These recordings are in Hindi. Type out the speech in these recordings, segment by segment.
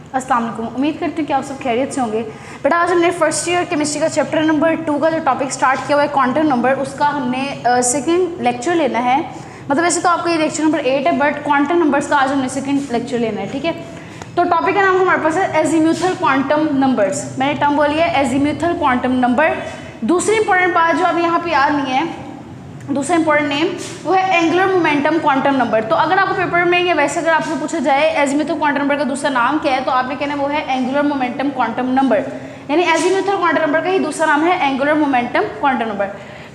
अस्सलाम वालेकुम। उम्मीद करती हूँ कि आप सब खैरियत से होंगे। बेटा आज हमने फर्स्ट ईयर केमिस्ट्री का चैप्टर नंबर 2 का जो टॉपिक स्टार्ट किया हुआ है क्वांटम नंबर, उसका हमने सेकंड लेक्चर लेना है। मतलब वैसे तो आपका ये लेक्चर नंबर 8 है, बट क्वांटम नंबर्स का आज हमने सेकंड लेक्चर लेना है, ठीक है। तो टॉपिक का नाम हमारे पास है एजीम्यूथल क्वांटम नंबर्स। मैंने टर्म बोली है एजीम्यूथल क्वांटम नंबर। दूसरी इंपॉर्टेंट बात जो अभी यहाँ पे याद नहीं है, दूसरा इंपॉर्टेंट नेम वो है एंगुलर मोमेंटम क्वांटम नंबर। तो अगर आपको पेपर में या वैसे अगर आपसे पूछा जाए एजीम्यूथल क्वांटम नंबर का दूसरा नाम क्या है, तो आपने कहना वो है एंगुलर मोमेंटम क्वांटम नंबर। यानी एजीम्यूथल क्वांटम नंबर का ही दूसरा नाम है angular momentum quantum number.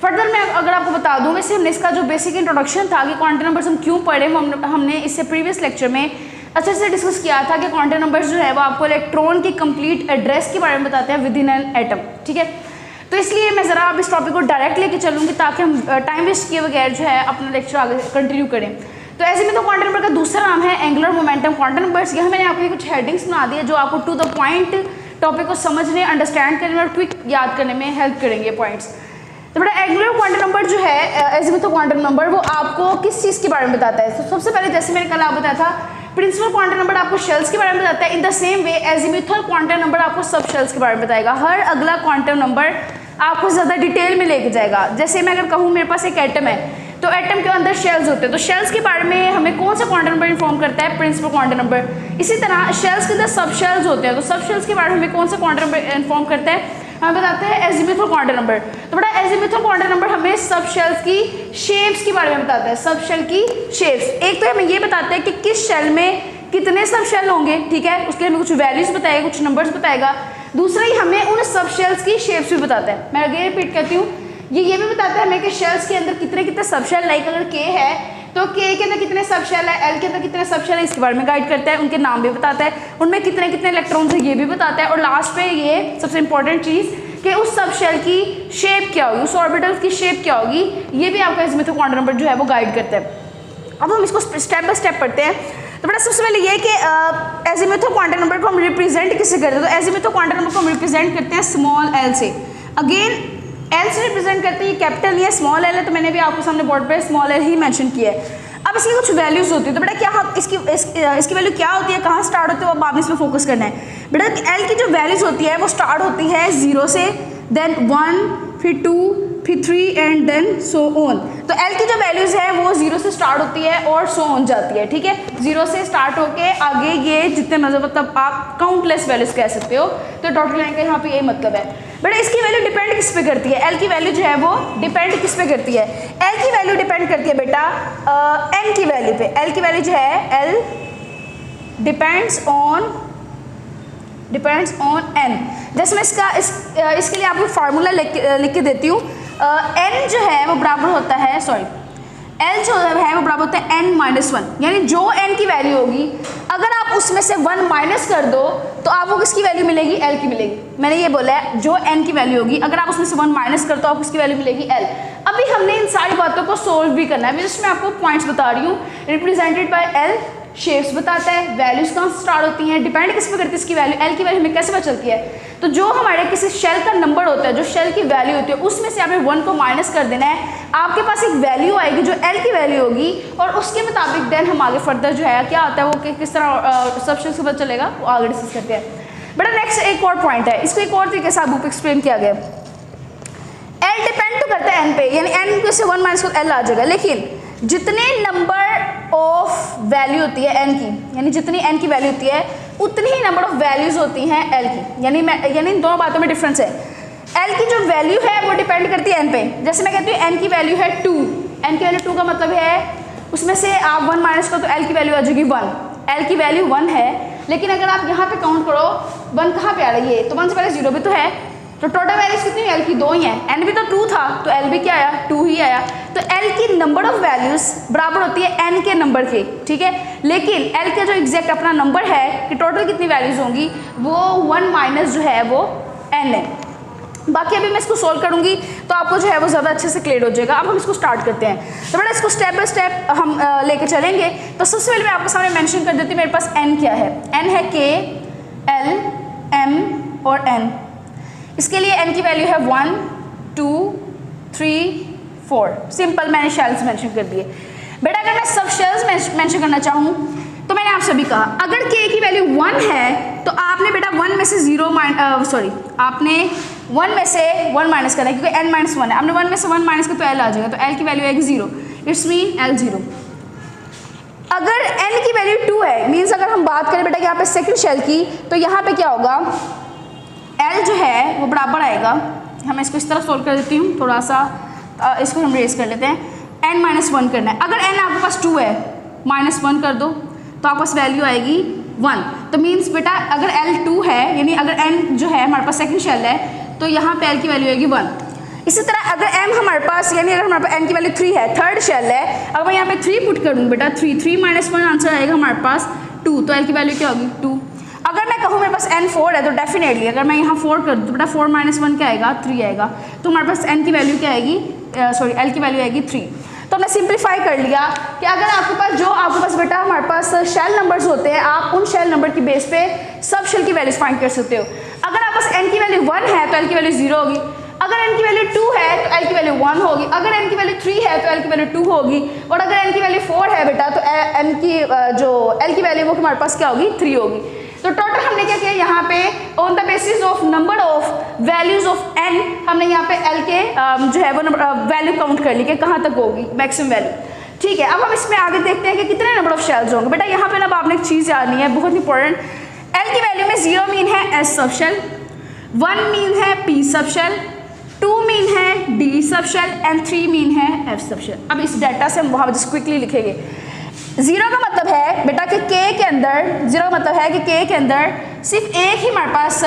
Further मैं अगर आपको बता दूं, वैसे हमने इसका जो बेसिक इंट्रोडक्शन था कि क्वांटम नंबर्स हम क्यों पढ़े, हमने इससे प्रीवियस लेक्चर में अच्छे से डिस्कस किया था कि क्वांटम नंबर्स जो है वो आपको इलेक्ट्रॉन की कंप्लीट एड्रेस के बारे में बताते हैं विद इन एन एटम, ठीक है। तो इसलिए मैं ज़रा अब इस टॉपिक को डायरेक्ट लेके चलूँगी ताकि हम टाइम वेस्ट किए बगैर जो है अपना लेक्चर आगे कंटिन्यू करें। तो ऐसे में तो क्वांटम नंबर का दूसरा नाम है एंगुलर मोमेंटम क्वांटम नंबर्स। यहाँ मैंने आपको कुछ हेडिंग्स बना दी है जो आपको टू द पॉइंट टॉपिक को समझने, अंडरस्टैंड करने और क्विक याद करने में हेल्प करेंगे पॉइंट्स। तो बड़ा एंगुलर क्वांटम नंबर जो है एजीम्यूथल क्वांटम नंबर, वो आपको किस चीज़ के बारे में बताता है। तो सबसे पहले जैसे मैंने कल आपको बताया था, प्रिंसिपल क्वांटम नंबर आपको शेल्स के बारे में बताता है। In the same way azimuthal quantum number आपको सब शेल्स के बारे में बताएगा। हर अगला क्वांटम नंबर आपको ज़्यादा डिटेल में लेके जाएगा। जैसे मैं अगर कहूँ मेरे पास एक एटम है, तो एटम के अंदर शेल्स होते हैं, तो शेल्स के बारे में हमें कौन सा क्वांटम नंबर इन्फॉर्म करता है, प्रिंसिपल क्वांटम नंबर। इसी तरह शेल्स के अंदर सब शेल्स होते हैं, तो सब शेल्स के बारे में हमें कौन सा क्वांटम नंबर इन्फॉर्म करता है, हमें बताते हैं एजीम्यूथल क्वांटम नंबर। तो बड़ा एजीम्यूथल क्वांटम नंबर हमें सब शेल्स की शेप्स के बारे में बताता है, सब शेल की शेप्स। एक तो हमें ये बताते हैं कि किस शेल में कितने सब शेल होंगे, ठीक है, उसके लिए हमें कुछ वैल्यूज बताएगा, कुछ नंबर्स बताएगा। दूसरा ही हमें उन सब शेल्स की शेप्स भी बताता है। मैं आगे रिपीट करती हूँ, ये भी बताता है हमें कि शेल्स के अंदर कितने कितने सब शेल, लाइक अगर के है तो के अंदर कितने सब शेल है, एल के अंदर कितने सब शेल है, इसके बारे में गाइड करता है। उनके नाम भी बताता है, उनमें कितने कितने इलेक्ट्रॉन्स है ये भी बताता है। और लास्ट पे ये सबसे इंपॉर्टेंट चीज़ कि उस सब शेल की शेप क्या होगी, उस ऑर्बिटल की शेप क्या होगी, ये भी आपका एजीम्यूथल क्वांटम नंबर जो है वो गाइड करता है। अब हम इसको स्टेप बाय स्टेप पढ़ते हैं। तो बेटा सबसे पहले ये कि एजीम्यूथल क्वांटम नंबर को हम रिप्रेजेंट किससे करते हैं, तो एजीम्यूथल क्वांटम नंबर को हम रिप्रेजेंट करते हैं स्मॉल एल से। अगेन एल से रिप्रेजेंट करते हैं, ये कैपिटल नहीं है, स्मॉल एल है, तो मैंने भी आपके सामने बोर्ड पे स्मॉल एल ही मेंशन किया है। अब इसकी कुछ वैल्यूज होती है, तो बेटा क्या हम इसकी वैल्यू क्या होती है, कहाँ स्टार्ट होती है, वो अब आप इसमें फोकस करना है। बेटा एल की जो वैल्यूज होती है वो स्टार्ट होती है 0 से, देन 1, फिर 2, फिर 3 एंड देन सो ऑन। तो एल की जो वैल्यूज है वो 0 से स्टार्ट होती है और सो ऑन जाती है, ठीक है। 0 से स्टार्ट होके आगे ये जितने मतलब आप काउंटलेस वैल्यूज कह सकते हो। तो डॉट लाइन का यहाँ पे यही मतलब है। बट इसकी वैल्यू डिपेंड किस पे करती है, एल की वैल्यू जो है वो डिपेंड किस पे करती है, एल की वैल्यू डिपेंड करती है बेटा एन की वैल्यू पे। एल की वैल्यू जो है एल डिपेंड्स ऑन एन। जैसे मैं इसके लिए आपको फार्मूला लिख के देती हूँ। एन जो है वो बराबर होता है, एल जो है वो बराबर होता है n-1, यानी जो n की वैल्यू होगी अगर आप उसमें से 1 माइनस कर दो तो आपको किसकी वैल्यू मिलेगी, l की मिलेगी। मैंने ये बोला है जो n की वैल्यू होगी अगर आप उसमें से 1 माइनस कर दो आपको किसकी वैल्यू मिलेगी, l। अभी हमने इन सारी बातों को सोल्व भी करना है, जिसमें आपको पॉइंट्स बता रही हूँ। रिप्रेजेंटेड बाय l, शेप्स बताता है, वैल्यूज कहाँ से स्टार्ट होती हैं, डिपेंड किस पे करती है इसकी वैल्यू, एल की वैल्यू हमें कैसे पता चलती है। तो जो हमारे किसी शेल का नंबर होता है, जो शेल की वैल्यू होती है, उसमें से आपने 1 को माइनस कर देना है, आपके पास एक वैल्यू आएगी जो एल की वैल्यू होगी, और उसके मुताबिक देन हम आगे फर्दर जो है क्या होता है वो किस तरह सब शेल से पता चलेगा वो आगे डिस्कस करते हैं। बट नेक्स्ट एक और पॉइंट है, इसको एक और तरीके से बुक एक्सप्लेन किया गया। एल डिपेंड तो करता है एन पे, यानी एन से 1 माइनस कर एल आ जाएगा, लेकिन जितने नंबर ऑफ वैल्यू होती है एन की, यानी जितनी एन की वैल्यू होती है उतनी ही नंबर ऑफ वैल्यूज होती हैं एल की। यानी इन दोनों बातों में डिफरेंस है। एल की जो वैल्यू है वो डिपेंड करती है एन पे। जैसे मैं कहती हूँ एन की वैल्यू है 2, एन की वैल्यू 2 का मतलब है उसमें से आप 1 माइनस करो तो एल की वैल्यू आ जाएगी 1। एल की वैल्यू 1 है, लेकिन अगर आप यहाँ पे काउंट करो 1 कहाँ पे आ रहा है, ये तो 1 से पहले 0 भी तो है, तो टोटल वैल्यूज कितनी है, एल की 2 ही है। एन भी तो 2 था तो एल भी क्या आया, 2 ही आया। तो एल की नंबर ऑफ वैल्यूज बराबर होती है एन के नंबर के, ठीक है। लेकिन एल का जो एग्जैक्ट अपना नंबर है कि टोटल कितनी वैल्यूज होंगी वो 1 माइनस जो है वो एन है। बाकी अभी मैं इसको सोल्व करूंगी तो आपको जो है वो ज़्यादा अच्छे से क्लियर हो जाएगा। अब हम इसको स्टार्ट करते हैं। तो बेटा इसको स्टेप बाय स्टेप हम लेके चलेंगे। तो सबसे पहले मैं आपके सामने मेंशन कर देती हूँ मेरे पास एन क्या है। एन है के, एल, एम और एन। इसके लिए एन की वैल्यू है 1, 2, 3, 4। सिंपल, मैंने शेल्स मेंशन कर दिए। बेटा अगर मैं सब शेल्स मेंशन करना चाहूँ तो मैंने आपसे भी कहा अगर के की वैल्यू 1 है तो आपने बेटा 1 में से 0 आपने 1 में से 1 माइनस करना है क्योंकि n माइनस 1 है। आपने 1 में से 1 माइनस कर तो l आ जाएगा, तो l की वैल्यू आएगी 0, इट्स मीन l 0। अगर n की वैल्यू 2 है, मीन्स अगर हम बात करें बेटा यहाँ पे सेकंड शेल की, तो यहाँ पे क्या होगा, l जो है वो बराबर आएगा, हम इसको इस तरह सोल्व कर देती हूँ, थोड़ा सा इसको हम रेस कर लेते हैं, n माइनस 1 करना है। अगर n आपके पास 2 है, माइनस 1 कर दो तो आपके पास वैल्यू आएगी 1। तो मीन्स बेटा अगर l 2 है, यानी अगर n जो है हमारे पास सेकंड शेल है, तो यहाँ पे l की वैल्यू आएगी 1। इसी तरह अगर m हमारे पास, यानी अगर हमारे पास n की वैल्यू 3 है, थर्ड शेल है, अगर मैं यहाँ पे 3 पुट कर दूँ बेटा, 3 माइनस 1 आंसर आएगा हमारे पास 2, तो l की वैल्यू क्या होगी 2। अगर मैं कहूँ मेरे पास n 4 है, तो डेफिनेटली अगर मैं यहाँ 4 कर दूँ तो बेटा 4 माइनस 1 क्या आएगा 3 आएगा, तो हमारे पास n की वैल्यू क्या आएगी, l की वैल्यू आएगी 3। तो हमने सिंप्लीफाई कर लिया कि अगर आपके पास बेटा हमारे पास शेल नंबर्स होते हैं, आप उन शेल नंबर की बेस पे सब शेल की वैल्यूज फाइंड कर सकते हो। अगर आपके पास n की वैल्यू 1 है तो l की वैल्यू 0 होगी, अगर n की वैल्यू 2 है तो l की वैल्यू 1 होगी, अगर n की वैल्यू 3 है तो l की वैल्यू 2 होगी, और अगर n की वैल्यू 4 है बेटा तो n की l की वैल्यू वो हमारे पास क्या होगी 3 होगी। तो टोटल हमने क्या किया यहाँ पे, on the basis of number of values of n, हमने यहाँ पे l के जो है वो वैल्यू काउंट कर ली कि कहाँ तक होगी मैक्सिमम वैल्यू। ठीक है, अब हम इसमें आगे देखते हैं कि कितने नंबर ऑफ शेल्स होंगे। बेटा यहाँ पे ना आपने एक चीज़ याद नहीं है, बहुत इंपॉर्टेंट, l की वैल्यू में 0 मीन है s सब शेल, 1 मीन है p सब शेल, 2 मीन है d sub shell and 3 mean है f सब शेल। अब इस डाटा से हम वहाँ पर क्विकली लिखेंगे। 0 का मतलब है बेटा कि k के अंदर, 0 का मतलब है कि k के अंदर सिर्फ एक ही हमारे पास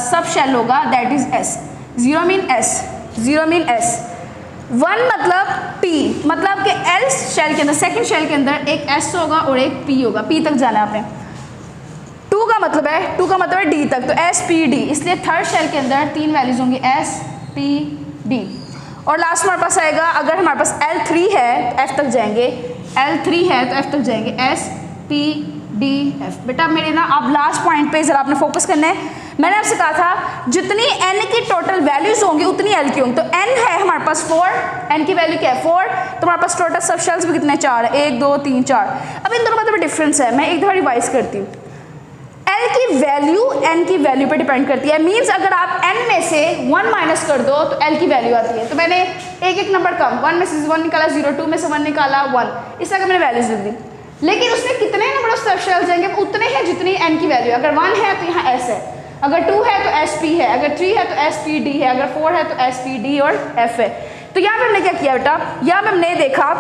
सब शेल होगा, that is s। 0 mean s, 0 mean s। 1 मतलब p, मतलब कि l शेल के अंदर, सेकंड शेल के अंदर एक s होगा और एक p होगा, p तक जाना है आपने। 2 का मतलब है d तक, तो s p d, इसलिए थर्ड शेल के अंदर 3 वैल्यूज होंगी s p d। और लास्ट हमारे पास आएगा, अगर हमारे पास l3 है तो f तक जाएंगे, l3 है तो f तक जाएंगे, s p d f। बेटा मेरे ना अब लास्ट पॉइंट पे जरा आपने फोकस करना है। मैंने आपसे कहा था जितनी n की टोटल वैल्यूज होंगी उतनी l की होंगी, तो n है हमारे पास 4, n की वैल्यू क्या है 4, तो हमारे पास टोटल सब शेल्स भी कितने 4 है, 1 2 3 4। अब इन दोनों का तो डिफरेंस है, मैं एक दफा रिवाइज करती हूँ। l की वैल्यू n की वैल्यू पे डिपेंड करती है, मीन्स अगर आप n में से 1 माइनस कर दो तो l की वैल्यू आती है। तो मैंने एक नंबर कम, 1 में से 1 निकाला 0, 2 में से 1 निकाला 1, इस तरह मैंने वैल्यूज लिख दी। लेकिन उसमें कितने नंबर ऑफ सब शेल्स जाएंगे, उतने हैं जितनी n की वैल्यू। अगर 1 है तो यहाँ s है, अगर 2 है तो s p है, अगर 3 है तो s p d है, अगर 4 है तो s p d और f है। तो यहाँ पे हमने क्या किया बेटा, यहाँ पे हमने देखा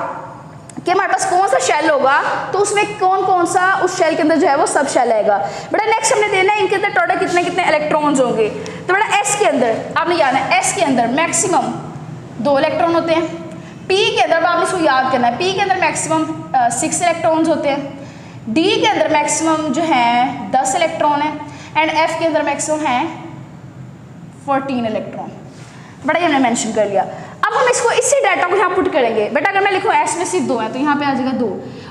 कि हमारे पास कौन सा शेल होगा, तो उसमें कौन सा उस शेल के अंदर जो है वो सब शेल आएगा। बेटा नेक्स्ट हमने देना है इनके अंदर टोटल कितने कितने इलेक्ट्रॉन्स होंगे। तो बेटा s के अंदर आपने याद है, s के अंदर मैक्सिमम 2 इलेक्ट्रॉन होते हैं, p के अंदर आपने इसको याद करना है, p के अंदर मैक्सिमम 6 इलेक्ट्रॉन्स होते हैं, d के अंदर मैक्सिमम जो है 10 इलेक्ट्रॉन है, एंड f के अंदर मैक्सिमम है 14 इलेक्ट्रॉन। बड़ा ये हमने मेंशन कर लिया। अब हम इसको इसी डाटा को यहाँ पुट करेंगे। बेटा अगर मैं लिखूँ s में सिर्फ 2 है तो यहाँ पे आ जाएगा 2,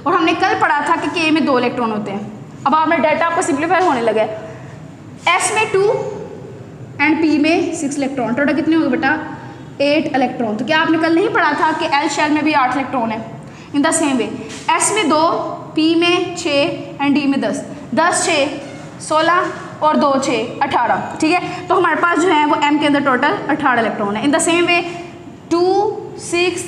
और हमने कल पढ़ा था कि k में 2 इलेक्ट्रॉन होते हैं। अब आपने डाटा आपको सिंप्लीफाई होने लगा है, s में 2 एंड p में 6 इलेक्ट्रॉन, टोटल कितने होंगे बेटा 8 इलेक्ट्रॉन। तो क्या आपने कल नहीं पढ़ा था कि l शेल में भी 8 इलेक्ट्रॉन है। In the same way s में 2, p में 6 एंड d में 10, 10 6 16 और 2 6 18। ठीक है, तो हमारे पास जो है वो m के अंदर टोटल 18 इलेक्ट्रॉन है। In the same way 2 6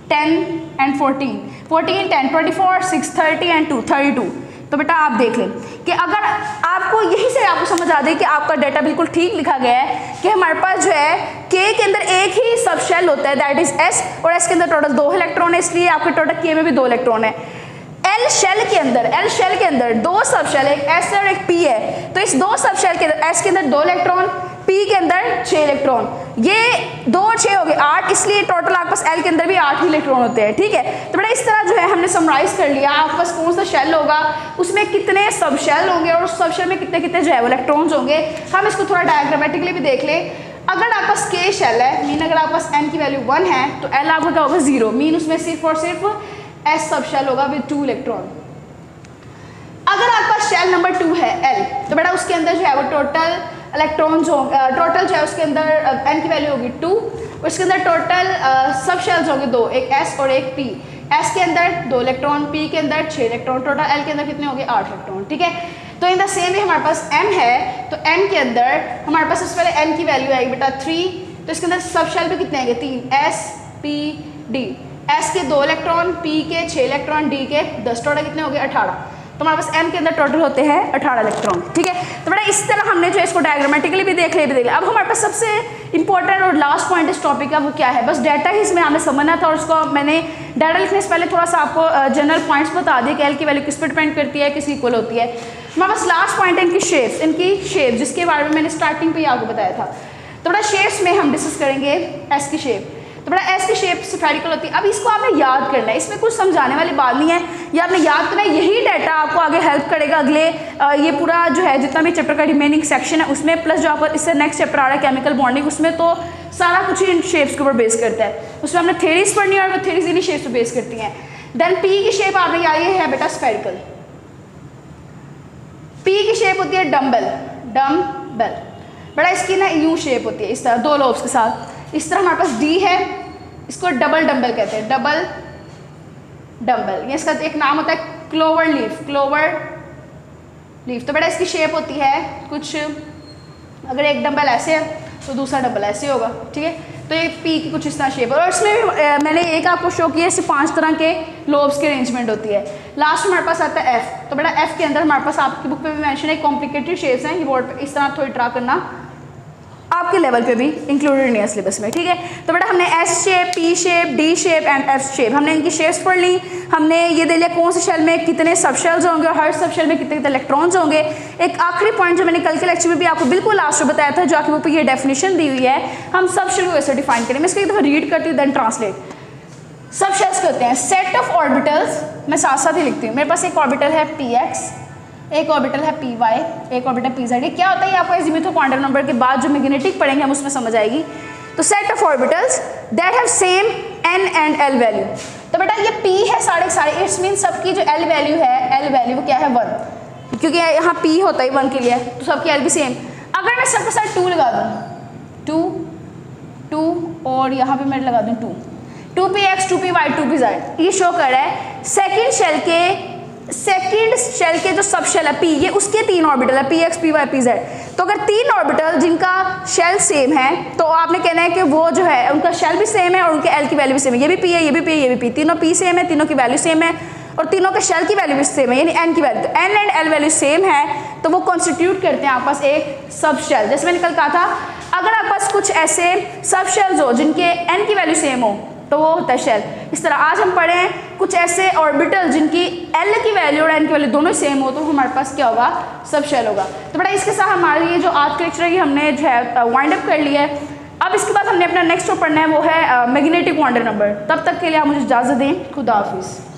10 and 14, 14 10 24 6 30 and 2 32। तो बेटा आप देख लें कि अगर आपको यहीं से आपको समझ आ जाए कि आपका डाटा बिल्कुल ठीक लिखा गया है कि हमारे पास जो है k के अंदर एक ही सब शेल होता है, दैट इज s, और s के अंदर टोटल 2 इलेक्ट्रॉन है, इसलिए आपके टोटल k में भी 2 इलेक्ट्रॉन है। l शेल के अंदर 2 सब शेल, एक s और एक p है, तो इस 2 सब शेल के अंदर s के अंदर 2 इलेक्ट्रॉन, p के अंदर 6 इलेक्ट्रॉन, ये 2 और 6 हो गए 8, इसलिए टोटल आपके पास l के अंदर भी 8 ही इलेक्ट्रॉन होते हैं। ठीक है, तो बेटा इस तरह जो है हमने समराइज कर लिया आपके पास कौन सा शेल होगा, उसमें कितने सब शेल होंगे और उस सब शेल में कितने कितने जो है वो इलेक्ट्रॉन्स होंगे। हम इसको थोड़ा डायग्रामेटिकली भी देख लें। अगर आपके पास k शेल है, मीन अगर आपके पास n की वैल्यू 1 है तो l आपका क्या होगा 0, मीन उसमें सिर्फ और सिर्फ s सब शेल होगा विद 2 इलेक्ट्रॉन। अगर आपका शेल नंबर 2 है l, तो बेटा उसके अंदर जो है वो टोटल इलेक्ट्रॉन्स होंगे, टोटल जो है उसके अंदर n की वैल्यू होगी 2, उसके अंदर टोटल सब शेल्स होंगे 2, एक s और एक p। s के अंदर 2 इलेक्ट्रॉन, p के अंदर 6 इलेक्ट्रॉन, टोटल l के अंदर कितने होंगे 8 इलेक्ट्रॉन। ठीक है, तो इन द सेम वे हमारे पास m है, तो m के अंदर हमारे पास सबसे पहले m की वैल्यू आएगी बेटा 3, तो इसके अंदर सब शेल पे कितने आएंगे 3, s p d, s के 2 इलेक्ट्रॉन, p के 6 इलेक्ट्रॉन, d के 10, टोटल कितने हो गए 18। तो हमारे पास m के अंदर टोटल होते हैं 18 इलेक्ट्रॉन, ठीक है। तो बेटा इस तरह हमने जो इसको डायग्रामेटिकली भी देख लिया। अब हमारे पास सबसे इंपॉर्टेंट और लास्ट पॉइंट इस टॉपिक का वो क्या है, बस डाटा ही इसमें हमें समझना था, और उसको मैंने डाटा लिखने से पहले थोड़ा सा आपको जनरल पॉइंट्स बता दिए कि एल की वैल्यू किस पर डिपेंड करती है, किस इक्वल होती है। हमारे पास लास्ट पॉइंट है इनकी शेप्स जिसके बारे में मैंने स्टार्टिंग पे ही आपको बताया था। तो बेटा शेप्स में हम डिस्कस करेंगे एस की शेप। तो बेटा एस की शेप स्फेरिकल होती है। अब इसको आपने याद करना है, इसमें कुछ समझाने वाली बात नहीं है, ये आपने याद करना है। यही डाटा आपको आगे हेल्प करेगा अगले ये पूरा जो है जितना भी चैप्टर का रिमेनिंग सेक्शन है उसमें, प्लस जो आपको इससे नेक्स्ट चैप्टर आ रहा है केमिकल बॉन्डिंग, उसमें तो सारा कुछ ही इन शेप्स के ऊपर बेस करता है। उसमें हमने थ्योरीज पढ़नी है और वो थ्योरीज इन्हीं शेप्स पर बेस करती हैं। देन पी की शेप आपने याद है बेटा स्फेरिकल। पी की शेप होती है डम्बल, बेटा इसकी ना यू शेप होती है इस तरह 2 लोब्स के साथ। इस तरह हमारे पास डी है, इसको डबल डम्बल कहते हैं, डबल डम्बल। ये इसका एक नाम होता है क्लोवर लीफ। तो बेटा इसकी शेप होती है कुछ, अगर एक डम्बल ऐसे है तो दूसरा डम्बल ऐसे होगा, ठीक है। तो ये पी की कुछ इस तरह शेप है, और इसमें भी मैंने एक आपको शो किया, इससे 5 तरह के लोब्स की अरेंजमेंट होती है। लास्ट में हमारे पास आता है एफ। तो बेटा एफ के अंदर हमारे पास आपकी बुक पे भी मेंशन है, कॉम्प्लिकेटेड शेप्स हैं, ये बोर्ड पे इस तरह थोड़ी ट्रा करना, आपके लेवल पे भी इंक्लूडेड नहीं है सिलेबस में, ठीक है। तो बेटा हमने S shape, P shape, D shape and F shape, हमने इनकी शेप्स पढ़ ली। हमने ये दे लिया कौन से शेल में कितने सब शेल्स होंगे और हर सब शेल में कितने कितने इलेक्ट्रॉन्स होंगे। एक आखिरी पॉइंट जो मैंने कल के लेक्चर में भी आपको बिल्कुल लास्ट में बताया था, जो आपकी बुक पे ये डेफिनेशन दी हुई है, हम सब शेल को वैसे डिफाइन करेंगे। मैं इसको एक दफ़ा रीड करती हूँ देन ट्रांसलेट। सब शेल्स होते हैं सेट ऑफ ऑर्बिटल्स, मैं साथ साथ ही लिखती हूँ। मेरे पास एक ऑर्बिटल है पी एक्स, एक ऑर्बिटल है पी वाई, एक ऑर्बिटल पी जेड। ये क्या होता है, ये आपको एजीमुथल क्वांटम नंबर के बाद जो मैग्नेटिक पढ़ेंगे हम उसमें समझ आएगी। तो set of orbitals that have same N and L value. तो बेटा ये पी है सारे, इट्स मीन सबकी जो एल वैल्यू है, एल वैल्यू क्या है 1, क्योंकि यहाँ पी होता है 1 के लिए, तो सबकी एल भी सेम। अगर मैं सबके साथ 2 लगा दूँ, 2 और यहाँ पे मैं लगा दूँ 2 P X, 2 P Y, 2 P Z, ये शो कर रहा है सेकेंड शेल के जो सब शेल है पी, ये उसके 3 ऑर्बिटल है, P X, P Y, P Z. तो अगर 3 ऑर्बिटल जिनका शेल सेम है, तो आपने कहना है कि वो जो है उनका शेल भी सेम है और उनके एल की वैल्यू भी सेम है। ये भी पी है, ये भी पी है, ये भी पी, तीनों पी सेम है, तीनों की वैल्यू सेम है और तीनों के शेल की वैल्यू भी सेम है, यानी एन की वैल्यू। तो N and L value same है, तो वो कॉन्स्टिट्यूट करते हैं आपके पास एक सब शेल। जैसे मैंने कल कहा था, अगर आपके पास कुछ ऐसे सब शेल्स हो जिनके एन की वैल्यू सेम हो, तो वो होता है शेल। इस तरह आज हम पढ़े हैं कुछ ऐसे ऑर्बिटल जिनकी एल की वैल्यू और एन की वैल्यू दोनों सेम हो, तो हमारे पास क्या होगा, सब शेल होगा। तो बेटा इसके साथ हमारे ये जो आज का लेक्चर है हमने जो है वाइंड अप कर लिया है। अब इसके बाद हमने अपना नेक्स्ट जो पढ़ना है वो है मैग्नेटिक क्वांटम नंबर। तब तक के लिए आप मुझे इजाज़त दें, खुदा हाफिज़।